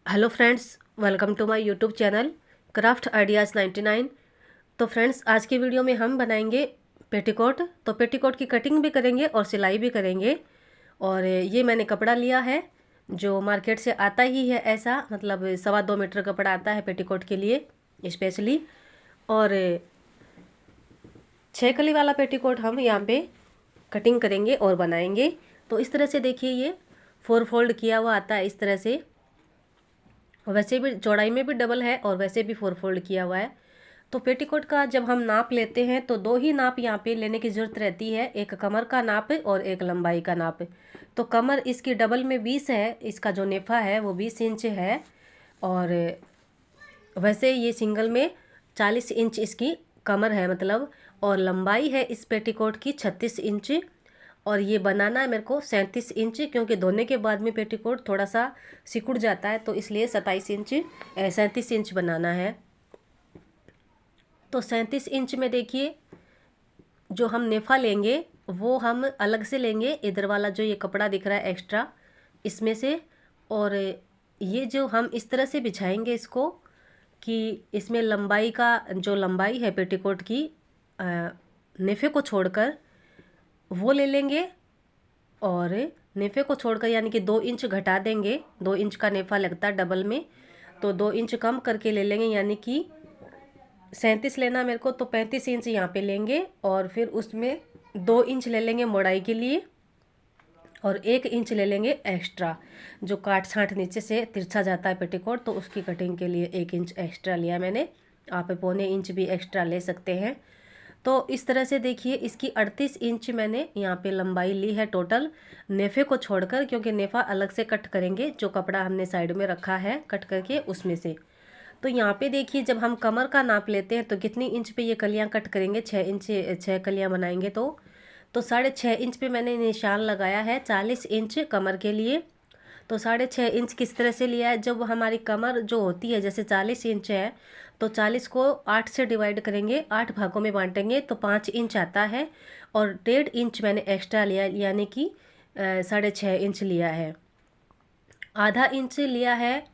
Hello friends, welcome to my YouTube channel craft ideas 99। तो friends, आज की video में हम बनाएंगे पेटीकोट। तो पेटीकोट की कटिंग भी करेंगे और सिलाई भी करेंगे। और ये मैंने कपड़ा लिया है जो मार्केट से आता ही है, ऐसा मतलब 2.25 मीटर कपड़ा आता है पेटीकोट के लिए स्पेशली। और 6 कली वाला पेटीकोट हम यहाँ पे कटिंग करेंगे और बनाएंगे। तो इस तरह से देखिए, ये 4 फोल्ड किया हुआ आता है इस तरह से। वैसे भी चौड़ाई में भी डबल है और वैसे भी 4 फोल्ड किया हुआ है। तो पेटीकोट का जब हम नाप लेते हैं तो दो ही नाप यहाँ पे लेने की ज़रूरत रहती है, एक कमर का नाप और एक लंबाई का नाप। तो कमर इसकी डबल में 20 है, इसका जो नेफा है वो 20 इंच है। और वैसे ये सिंगल में 40 इंच इसकी कमर है मतलब। और लंबाई है इस पेटीकोट की 36 इंच। और ये बनाना है मेरे को 37 इंच, क्योंकि धोने के बाद में पेटीकोट थोड़ा सा सिकुड़ जाता है, तो इसलिए 37 इंच बनाना है। तो 37 इंच में देखिए, जो हम नेफा लेंगे वो हम अलग से लेंगे, इधर वाला जो ये कपड़ा दिख रहा है एक्स्ट्रा इसमें से। और ये जो हम इस तरह से बिछाएंगे इसको कि इसमें लंबाई का जो लंबाई है पेटीकोट की नेफे को छोड़कर वो ले लेंगे। और नेफे को छोड़कर यानी कि 2 इंच घटा देंगे। 2 इंच का नेफा लगता है डबल में, तो 2 इंच कम करके ले लेंगे, यानी कि 37 लेना मेरे को, तो 35 इंच यहाँ पे लेंगे। और फिर उसमें 2 इंच ले लेंगे मोड़ाई के लिए और 1 इंच ले लेंगे एक्स्ट्रा, जो काट छाँट नीचे से तिरछा जाता है पेटीकोट, तो उसकी कटिंग के लिए 1 इंच एक्स्ट्रा लिया मैंने। आप 1.25 इंच भी एक्स्ट्रा ले सकते हैं। तो इस तरह से देखिए, इसकी 38 इंच मैंने यहाँ पे लंबाई ली है टोटल, नेफे को छोड़कर, क्योंकि नेफा अलग से कट करेंगे, जो कपड़ा हमने साइड में रखा है कट करके उसमें से। तो यहाँ पे देखिए, जब हम कमर का नाप लेते हैं तो कितनी इंच पे ये कलियाँ कट करेंगे, 6 इंच 6 कलियाँ बनाएंगे। तो 6.5 इंच पे मैंने निशान लगाया है 40 इंच कमर के लिए। तो 6.5 इंच किस तरह से लिया है, जब हमारी कमर जो होती है जैसे 40 इंच है, तो 40 को 8 से डिवाइड करेंगे, 8 भागों में बांटेंगे तो 5 इंच आता है। और 1.5 इंच मैंने एक्स्ट्रा लिया, यानी कि 6.5 इंच लिया है। आधा इंच लिया है,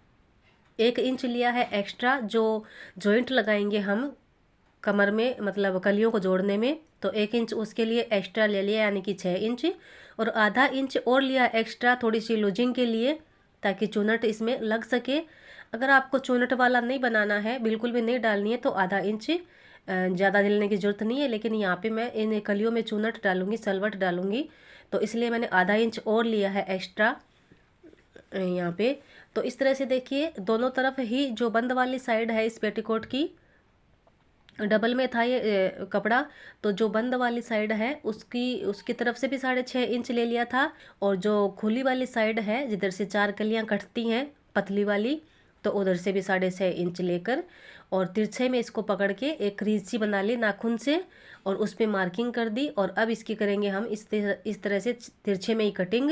1 इंच लिया है एक्स्ट्रा, जो जॉइंट लगाएंगे हम कमर में, मतलब कलियों को जोड़ने में, तो 1 इंच उसके लिए एक्स्ट्रा ले लिया, यानी कि 6 इंच। और आधा इंच और लिया एक्स्ट्रा थोड़ी सी लूजिंग के लिए, ताकि चुनट इसमें लग सके। अगर आपको चुनट वाला नहीं बनाना है, बिल्कुल भी नहीं डालनी है, तो आधा इंच ज़्यादा डालने की ज़रूरत नहीं है। लेकिन यहाँ पे मैं इन कलियों में चुनट डालूंगी, सलवट डालूंगी, तो इसलिए मैंने आधा इंच और लिया है एक्स्ट्रा यहाँ पे। तो इस तरह से देखिए, दोनों तरफ ही जो बंद वाली साइड है इस पेटीकोट की, डबल में था ये कपड़ा, तो जो बंद वाली साइड है उसकी उसकी तरफ से भी 6.5 इंच ले लिया था। और जो खुली वाली साइड है जिधर से 4 कलियाँ कटती हैं पतली वाली, तो उधर से भी 6.5 इंच लेकर और तिरछे में इसको पकड़ के एक क्रीज सी बना ली नाखून से, और उस पर मार्किंग कर दी। और अब इसकी करेंगे हम इस तरह से तिरछे में ही कटिंग।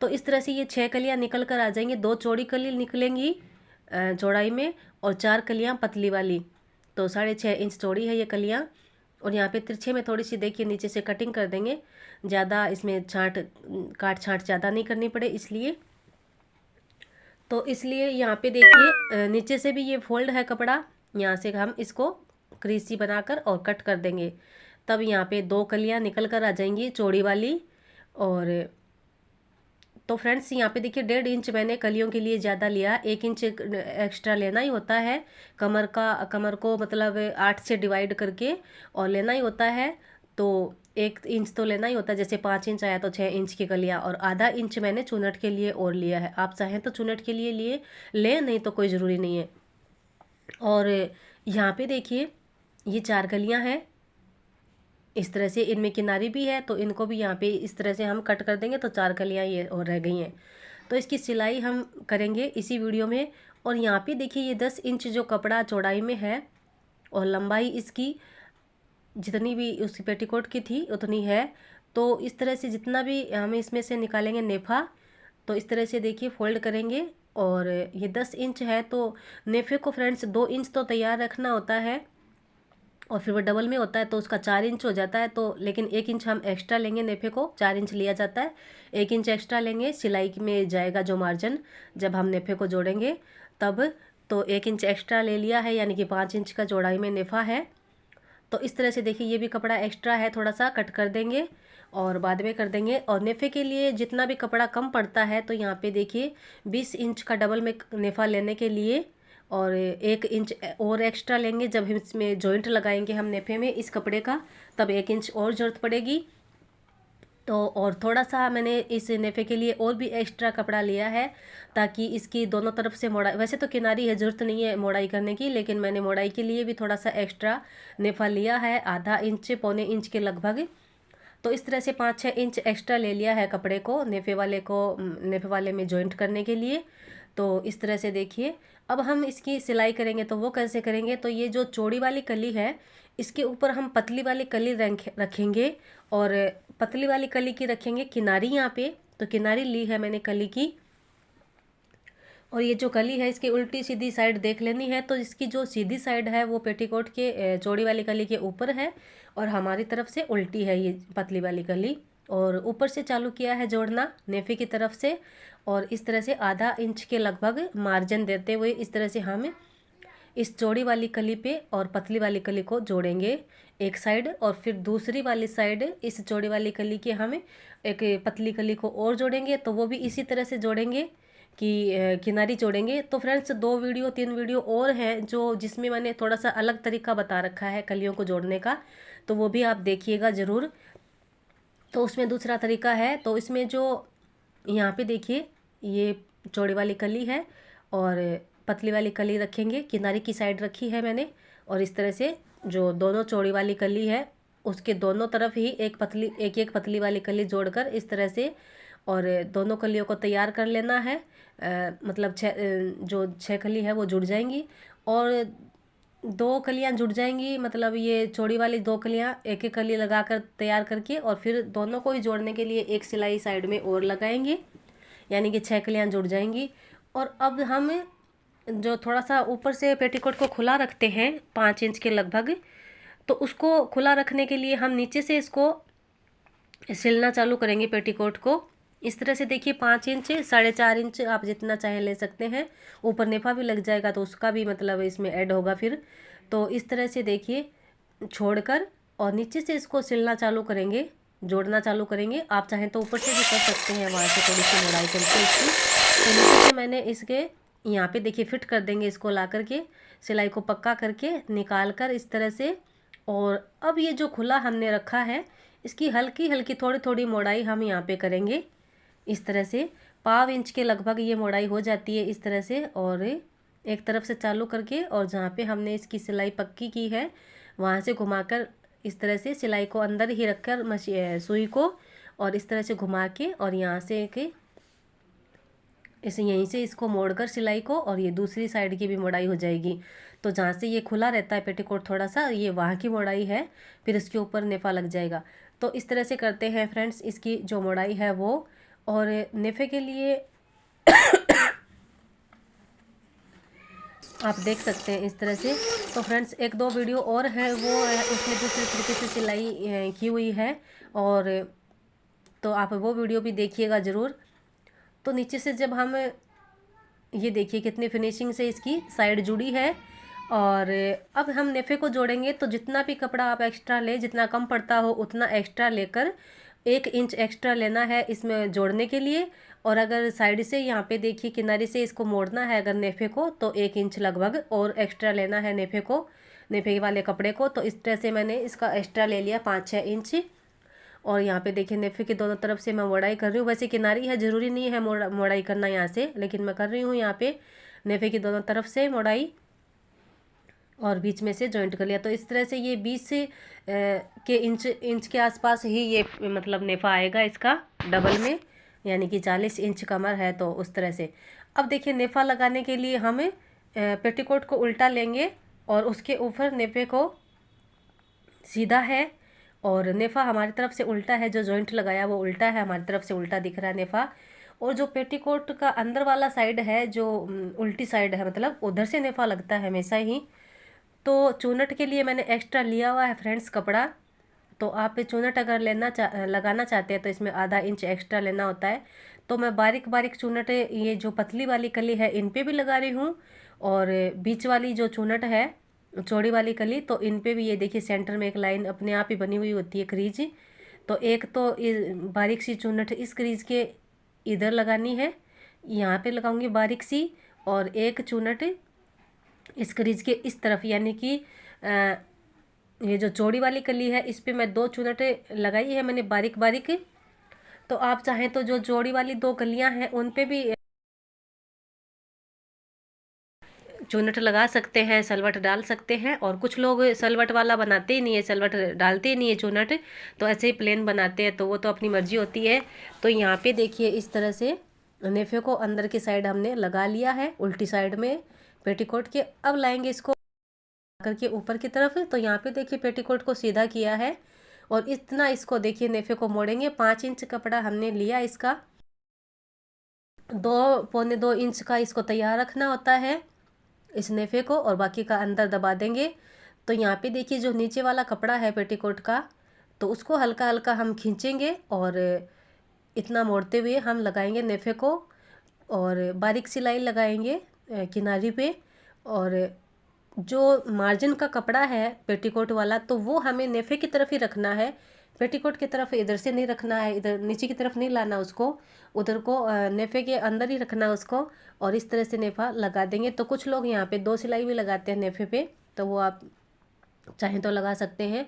तो इस तरह से ये 6 कलियाँ निकल कर आ जाएंगी, 2 चौड़ी कली निकलेंगी चौड़ाई में, और 4 कलियाँ पतली वाली। तो 6.5 इंच चौड़ी है ये कलियाँ। और यहाँ पे तिरछे में थोड़ी सी देखिए नीचे से कटिंग कर देंगे, ज़्यादा इसमें काट छाँट ज़्यादा नहीं करनी पड़े इसलिए। तो इसलिए यहाँ पे देखिए, नीचे से भी ये फोल्ड है कपड़ा, यहाँ से हम इसको क्रीसी बनाकर और कट कर देंगे। तब यहाँ पे 2 कलियाँ निकल कर आ जाएंगी चौड़ी वाली। और तो फ्रेंड्स, यहाँ पे देखिए 1.5 इंच मैंने कलियों के लिए ज़्यादा लिया, 1 इंच एक्स्ट्रा लेना ही होता है। कमर को मतलब 8 से डिवाइड करके और लेना ही होता है। तो 1 इंच तो लेना ही होता है, जैसे 5 इंच आया तो 6 इंच की कलियाँ, और आधा इंच मैंने चुनट के लिए और लिया है। आप चाहें तो चुनट के लिए लिए लें, नहीं तो कोई ज़रूरी नहीं है। और यहाँ पे देखिए, ये 4 कलियाँ हैं इस तरह से, इनमें किनारी भी है, तो इनको भी यहाँ पे इस तरह से हम कट कर देंगे, तो 4 कलियाँ ये और रह गई हैं। तो इसकी सिलाई हम करेंगे इसी वीडियो में। और यहाँ पे देखिए, ये 10 इंच जो कपड़ा चौड़ाई में है और लंबाई इसकी जितनी भी उस पेटीकोट की थी उतनी है। तो इस तरह से जितना भी हम इसमें से निकालेंगे नेफा, तो इस तरह से देखिए फोल्ड करेंगे। और ये 10 इंच है, तो नेफे को फ्रेंड्स 2 इंच तो तैयार रखना होता है, और फिर वो डबल में होता है तो उसका 4 इंच हो जाता है। तो लेकिन 1 इंच हम एक्स्ट्रा लेंगे, नेफे को 4 इंच लिया जाता है, 1 इंच एक्स्ट्रा लेंगे, सिलाई में जाएगा जो मार्जिन जब हम नेफे को जोड़ेंगे तब। तो 1 इंच एक्स्ट्रा ले लिया है, यानी कि 5 इंच का चौड़ाई में नेफा है। तो इस तरह से देखिए ये भी कपड़ा एक्स्ट्रा है, थोड़ा सा कट कर देंगे और बाद में कर देंगे। और नेफे के लिए जितना भी कपड़ा कम पड़ता है तो यहाँ पे देखिए 20 इंच का डबल में नेफा लेने के लिए और 1 इंच और एक्स्ट्रा लेंगे। जब हम इसमें जॉइंट लगाएंगे हम नेफे में इस कपड़े का, तब 1 इंच और ज़रूरत पड़ेगी। तो और थोड़ा सा मैंने इस नेफे के लिए और भी एक्स्ट्रा कपड़ा लिया है ताकि इसकी दोनों तरफ से मोड़ाई, वैसे तो किनारी है, ज़रूरत नहीं है मोड़ाई करने की, लेकिन मैंने मोड़ाई के लिए भी थोड़ा सा एक्स्ट्रा नेफा लिया है, आधा इंच पौने इंच के लगभग। तो इस तरह से 5-6 इंच एक्स्ट्रा ले लिया है कपड़े को, नेफे वाले में जॉइंट करने के लिए। तो इस तरह से देखिए अब हम इसकी सिलाई करेंगे तो वो कैसे करेंगे, तो ये जो चौड़ी वाली कली है इसके ऊपर हम पतली वाली कली रखेंगे और पतली वाली कली की रखेंगे किनारी यहाँ पे। तो किनारी ली है मैंने कली की, और ये जो कली है इसकी उल्टी सीधी साइड देख लेनी है। तो इसकी जो सीधी साइड है वो पेटीकोट के चौड़ी वाली कली के ऊपर है और हमारी तरफ से उल्टी है ये पतली वाली कली। और ऊपर से चालू किया है जोड़ना नेफे की तरफ से, और इस तरह से आधा इंच के लगभग मार्जिन देते हुए इस तरह से हम इस चौड़ी वाली कली पे और पतली वाली कली को जोड़ेंगे एक साइड, और फिर दूसरी वाली साइड इस चौड़ी वाली कली के हम एक पतली कली को और जोड़ेंगे। तो वो भी इसी तरह से जोड़ेंगे कि किनारी जोड़ेंगे। तो फ्रेंड्स 2-3 वीडियो और हैं जो जिसमें मैंने थोड़ा सा अलग तरीका बता रखा है कलियों को जोड़ने का, तो वो भी आप देखिएगा ज़रूर। तो उसमें दूसरा तरीका है, तो इसमें जो यहाँ पे देखिए ये चौड़ी वाली कली है और पतली वाली कली रखेंगे, किनारे की साइड रखी है मैंने, और इस तरह से जो दोनों चौड़ी वाली कली है उसके दोनों तरफ ही एक पतली वाली कली जोड़कर इस तरह से और दोनों कलियों को तैयार कर लेना है। मतलब जो 6 कली है वो जुड़ जाएंगी और 2 कलियाँ जुड़ जाएंगी, मतलब ये चौड़ी वाली 2 कलियाँ एक एक कली लगाकर तैयार करके और फिर दोनों को ही जोड़ने के लिए एक सिलाई साइड में और लगाएंगे, यानी कि 6 कलियाँ जुड़ जाएंगी। और अब हम जो थोड़ा सा ऊपर से पेटीकोट को खुला रखते हैं 5 इंच के लगभग, तो उसको खुला रखने के लिए हम नीचे से इसको सिलना चालू करेंगे पेटीकोट को। इस तरह से देखिए 5 इंच 4.5 इंच आप जितना चाहे ले सकते हैं, ऊपर नेफा भी लग जाएगा तो उसका भी मतलब इसमें ऐड होगा फिर। तो इस तरह से देखिए छोड़कर और नीचे से इसको सिलना चालू करेंगे, जोड़ना चालू करेंगे। आप चाहें तो ऊपर से भी कर सकते हैं, वहाँ से थोड़ी सी मोड़ाई करके इसकी। तो नीचे से मैंने इसके यहाँ पे देखिए फिट कर देंगे इसको ला करके, सिलाई को पक्का करके निकाल कर इस तरह से। और अब ये जो खुला हमने रखा है इसकी हल्की हल्की थोड़ी थोड़ी मोड़ाई हम यहाँ पे करेंगे इस तरह से। 1/2 इंच के लगभग ये मोड़ाई हो जाती है इस तरह से, और एक तरफ से चालू करके और जहाँ पे हमने इसकी सिलाई पक्की की है वहाँ से घुमाकर इस तरह से सिलाई को अंदर ही रखकर सुई को और इस तरह से घुमा के और यहाँ से एक इसे यहीं से इसको मोड़कर सिलाई को, और ये दूसरी साइड की भी मोड़ाई हो जाएगी। तो जहाँ से ये खुला रहता है पेटीकोट थोड़ा सा, ये वहाँ की मोड़ाई है, फिर इसके ऊपर नेफा लग जाएगा। तो इस तरह से करते हैं फ्रेंड्स इसकी जो मोड़ाई है वो। और नेफे के लिए आप देख सकते हैं इस तरह से। तो फ्रेंड्स 1-2 वीडियो और है वो उसमें दूसरे तरीके से सिलाई की हुई है, और तो आप वो वीडियो भी देखिएगा ज़रूर। तो नीचे से जब हम ये देखिए कितनी फिनिशिंग से इसकी साइड जुड़ी है, और अब हम नेफे को जोड़ेंगे तो जितना भी कपड़ा आप एक्स्ट्रा ले, जितना कम पड़ता हो उतना एक्स्ट्रा लेकर 1 इंच एक्स्ट्रा लेना है इसमें जोड़ने के लिए। और अगर साइड से यहाँ पे देखिए किनारे से इसको मोड़ना है अगर नेफे को, तो 1 इंच लगभग और एक्स्ट्रा लेना है नेफे वाले कपड़े को। तो इस तरह से मैंने इसका एक्स्ट्रा ले लिया 5-6 इंच। और यहाँ पे देखिए नेफे की दोनों तरफ से मैं मोड़ाई कर रही हूँ, वैसे किनारी है ज़रूरी नहीं है मोड़ाई करना यहाँ से, लेकिन मैं कर रही हूँ यहाँ पे नेफे की दोनों तरफ से मोड़ाई और बीच में से जॉइंट कर लिया। तो इस तरह से ये 20 के इंच के आसपास ही ये मतलब नेफा आएगा इसका डबल में, यानी कि 40 इंच कमर है तो उस तरह से। अब देखिए नेफा लगाने के लिए हम पेटीकोट को उल्टा लेंगे और उसके ऊपर नेफे को सीधा है और नेफा हमारी तरफ से उल्टा है, जो जॉइंट लगाया वो उल्टा है, हमारी तरफ से उल्टा दिख रहा है नेफा। और जो पेटीकोट का अंदर वाला साइड है जो उल्टी साइड है, मतलब उधर से नेफा लगता है हमेशा ही। तो चूनट के लिए मैंने एक्स्ट्रा लिया हुआ है फ्रेंड्स कपड़ा। तो आप चूनट अगर लगाना चाहते हैं तो इसमें आधा इंच एक्स्ट्रा लेना होता है। तो मैं बारीक बारीक चूनट ये जो पतली वाली कली है इन पे भी लगा रही हूँ, और बीच वाली जो चूनट है चौड़ी वाली कली, तो इन पे भी ये देखिए सेंटर में एक लाइन अपने आप ही बनी हुई होती है क्रीज। तो एक तो बारीक सी चूनट इस क्रीज के इधर लगानी है, यहाँ पे लगाऊंगी बारीक सी, और एक चूनट इस क्रीज के इस तरफ, यानी कि ये जो चौड़ी वाली कली है इस पे मैं 2 चूनटें लगाई है मैंने बारीक बारीक। तो आप चाहें तो जो चौड़ी वाली 2 कलियां हैं उन पे भी चूनट लगा सकते हैं, सलवट डाल सकते हैं। और कुछ लोग सलवट वाला बनाते ही नहीं है, सलवट डालते ही नहीं है चूनट, तो ऐसे ही प्लेन बनाते हैं, तो वो तो अपनी मर्जी होती है। तो यहाँ पे देखिए इस तरह से नेफे को अंदर की साइड हमने लगा लिया है, उल्टी साइड में पेटीकोट के। अब लाएंगे इसको करके ऊपर की तरफ। तो यहाँ पे देखिए पेटीकोट को सीधा किया है, और इतना इसको देखिए नेफे को मोड़ेंगे। 5 इंच कपड़ा हमने लिया इसका, 2 पौने 2 इंच का इसको तैयार रखना होता है इस नेफे को, और बाकी का अंदर दबा देंगे। तो यहाँ पे देखिए जो नीचे वाला कपड़ा है पेटीकोट का, तो उसको हल्का हल्का हम खींचेंगे, और इतना मोड़ते हुए हम लगाएंगे नेफे को, और बारीक सिलाई लगाएंगे किनारी पे। और जो मार्जिन का कपड़ा है पेटीकोट वाला, तो वो हमें नेफे की तरफ ही रखना है, पेटीकोट की तरफ इधर से नहीं रखना है, इधर नीचे की तरफ नहीं लाना उसको, उधर को नेफे के अंदर ही रखना है उसको। और इस तरह से नेफा लगा देंगे। तो कुछ लोग यहाँ पे 2 सिलाई भी लगाते हैं नेफे पे, तो वो आप चाहें तो लगा सकते हैं।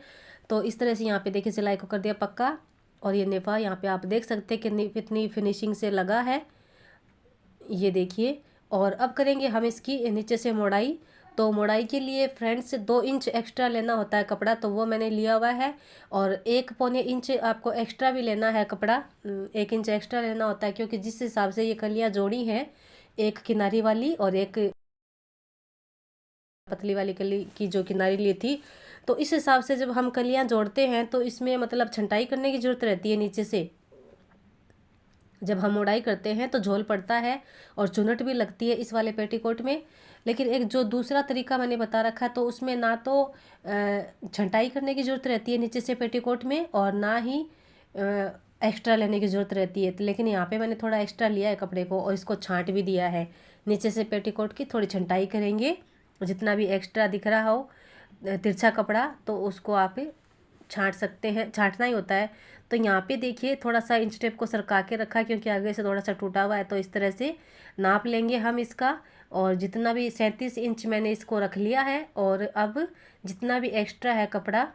तो इस तरह से यहाँ पे देखिए सिलाई को कर दिया पक्का, और ये नेफा यहाँ पे आप देख सकते हैं कि कितनी फिनिशिंग से लगा है, ये देखिए। और अब करेंगे हम इसकी नीचे से मोड़ाई। तो मोड़ाई के लिए फ्रेंड्स 2 इंच एक्स्ट्रा लेना होता है कपड़ा, तो वो मैंने लिया हुआ है। और 1 पौने इंच आपको एक्स्ट्रा भी लेना है कपड़ा, 1 इंच एक्स्ट्रा लेना होता है, क्योंकि जिस हिसाब से ये कलियाँ जोड़ी हैं, एक किनारी वाली और एक पतली वाली कली की जो किनारी ली थी, तो इस हिसाब से जब हम कलियाँ जोड़ते हैं तो इसमें मतलब छंटाई करने की ज़रूरत रहती है नीचे से। जब हम मोड़ाई करते हैं तो झोल पड़ता है और चुनट भी लगती है इस वाले पेटीकोट में। लेकिन एक जो दूसरा तरीका मैंने बता रखा, तो उसमें ना तो छंटाई करने की ज़रूरत रहती है नीचे से पेटीकोट में, और ना ही एक्स्ट्रा लेने की ज़रूरत रहती है। लेकिन यहाँ पे मैंने थोड़ा एक्स्ट्रा लिया है कपड़े को, और इसको छांट भी दिया है। नीचे से पेटीकोट की थोड़ी छंटाई करेंगे, जितना भी एक्स्ट्रा दिख रहा हो तिरछा कपड़ा, तो उसको आप छांट सकते हैं, छांटना ही होता है। तो यहाँ पे देखिए थोड़ा सा इंच टेप को सरका के रखा, क्योंकि आगे से थोड़ा सा टूटा हुआ है। तो इस तरह से नाप लेंगे हम इसका, और जितना भी 37 इंच मैंने इसको रख लिया है। और अब जितना भी एक्स्ट्रा है कपड़ा,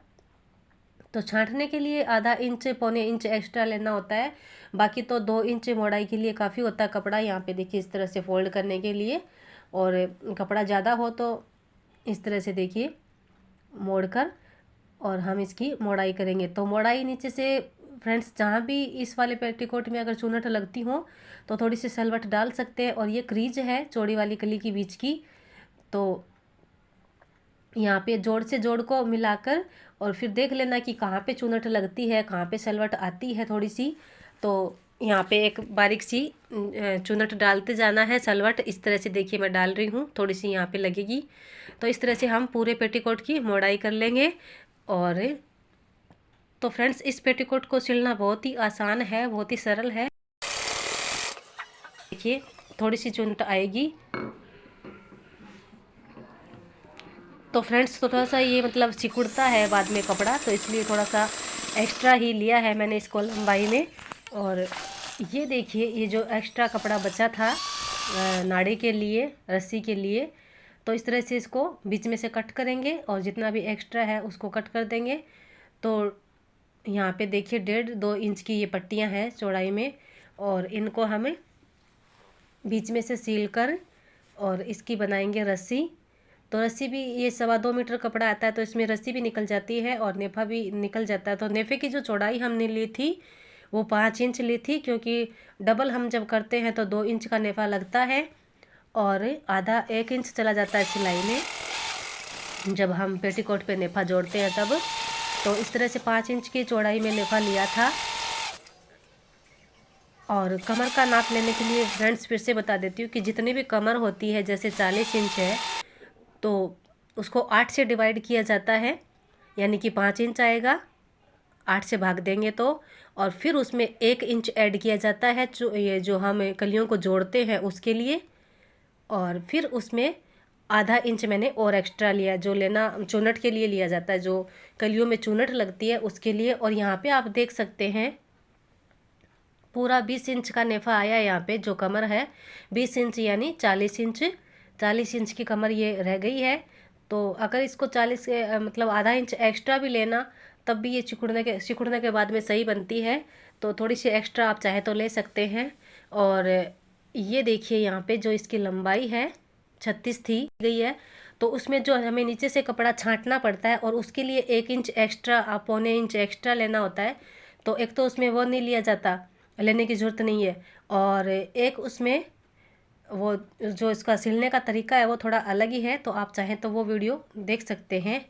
तो छांटने के लिए आधा इंच पौने इंच एक्स्ट्रा लेना होता है। बाकी तो 2 इंच मोड़ाई के लिए काफ़ी होता है कपड़ा। यहाँ पे देखिए इस तरह से फोल्ड करने के लिए, और कपड़ा ज़्यादा हो तो इस तरह से देखिए मोड़ कर, और हम इसकी मोड़ाई करेंगे। तो मोड़ाई नीचे से फ्रेंड्स जहाँ भी इस वाले पेटीकोट में अगर चुनट लगती हो तो थोड़ी सी सलवट डाल सकते हैं। और ये क्रीज है चौड़ी वाली कली की बीच की, तो यहाँ पे जोड़ से जोड़ को मिलाकर, और फिर देख लेना कि कहाँ पे चुनट लगती है, कहाँ पे सलवट आती है थोड़ी सी। तो यहाँ पे एक बारीक सी चुनट डालते जाना है, सलवट इस तरह से देखिए मैं डाल रही हूँ, थोड़ी सी यहाँ पे लगेगी। तो इस तरह से हम पूरे पेटीकोट की मोड़ाई कर लेंगे। और तो फ्रेंड्स इस पेटीकोट को सिलना बहुत ही आसान है, बहुत ही सरल है। देखिए थोड़ी सी चुनट आएगी। तो फ्रेंड्स थोड़ा सा ये मतलब सिकुड़ता है बाद में कपड़ा, तो इसलिए थोड़ा सा एक्स्ट्रा ही लिया है मैंने इसको लंबाई में। और ये देखिए ये जो एक्स्ट्रा कपड़ा बचा था नाड़े के लिए, रस्सी के लिए, तो इस तरह से इसको बीच में से कट करेंगे, और जितना भी एक्स्ट्रा है उसको कट कर देंगे। तो यहाँ पे देखिए 1.5-2 इंच की ये पट्टियाँ हैं चौड़ाई में, और इनको हमें बीच में से सील कर और इसकी बनाएंगे रस्सी। तो रस्सी भी ये 2.25 मीटर कपड़ा आता है, तो इसमें रस्सी भी निकल जाती है और नेफा भी निकल जाता है। तो नेफे की जो चौड़ाई हमने ली थी वो 5 इंच ली थी, क्योंकि डबल हम जब करते हैं तो 2 इंच का नेफा लगता है, और आधा 1 इंच चला जाता है सिलाई में जब हम पेटीकोट पे नेफा जोड़ते हैं तब। तो इस तरह से 5 इंच की चौड़ाई में नेफा लिया था। और कमर का नाप लेने के लिए फ्रेंड्स फिर से बता देती हूँ कि जितनी भी कमर होती है, जैसे 40 इंच है, तो उसको 8 से डिवाइड किया जाता है, यानी कि 5 इंच आएगा, 8 से भाग देंगे तो। और फिर उसमें 1 इंच ऐड किया जाता है ये जो हम कलियों को जोड़ते हैं उसके लिए। और फिर उसमें आधा इंच मैंने और एक्स्ट्रा लिया, जो लेना चुनट के लिए लिया जाता है, जो कलियों में चुनट लगती है उसके लिए। और यहाँ पे आप देख सकते हैं पूरा 20 इंच का नेफा आया है। यहाँ पे जो कमर है 20 इंच यानी 40 इंच, 40 इंच की कमर ये रह गई है। तो अगर इसको 40 मतलब आधा इंच एक्स्ट्रा भी लेना तब भी ये सिकुड़ने के बाद में सही बनती है। तो थोड़ी सी एक्स्ट्रा आप चाहे तो ले सकते हैं। और ये देखिए यहाँ पे जो इसकी लंबाई है 36 थी गई है, तो उसमें जो हमें नीचे से कपड़ा छांटना पड़ता है और उसके लिए 1 इंच एक्स्ट्रा, 1.25 इंच एक्स्ट्रा लेना होता है। तो एक तो उसमें वो नहीं लिया जाता, लेने की ज़रूरत नहीं है। और एक उसमें वो जो इसका सिलने का तरीका है वो थोड़ा अलग ही है, तो आप चाहें तो वो वीडियो देख सकते हैं।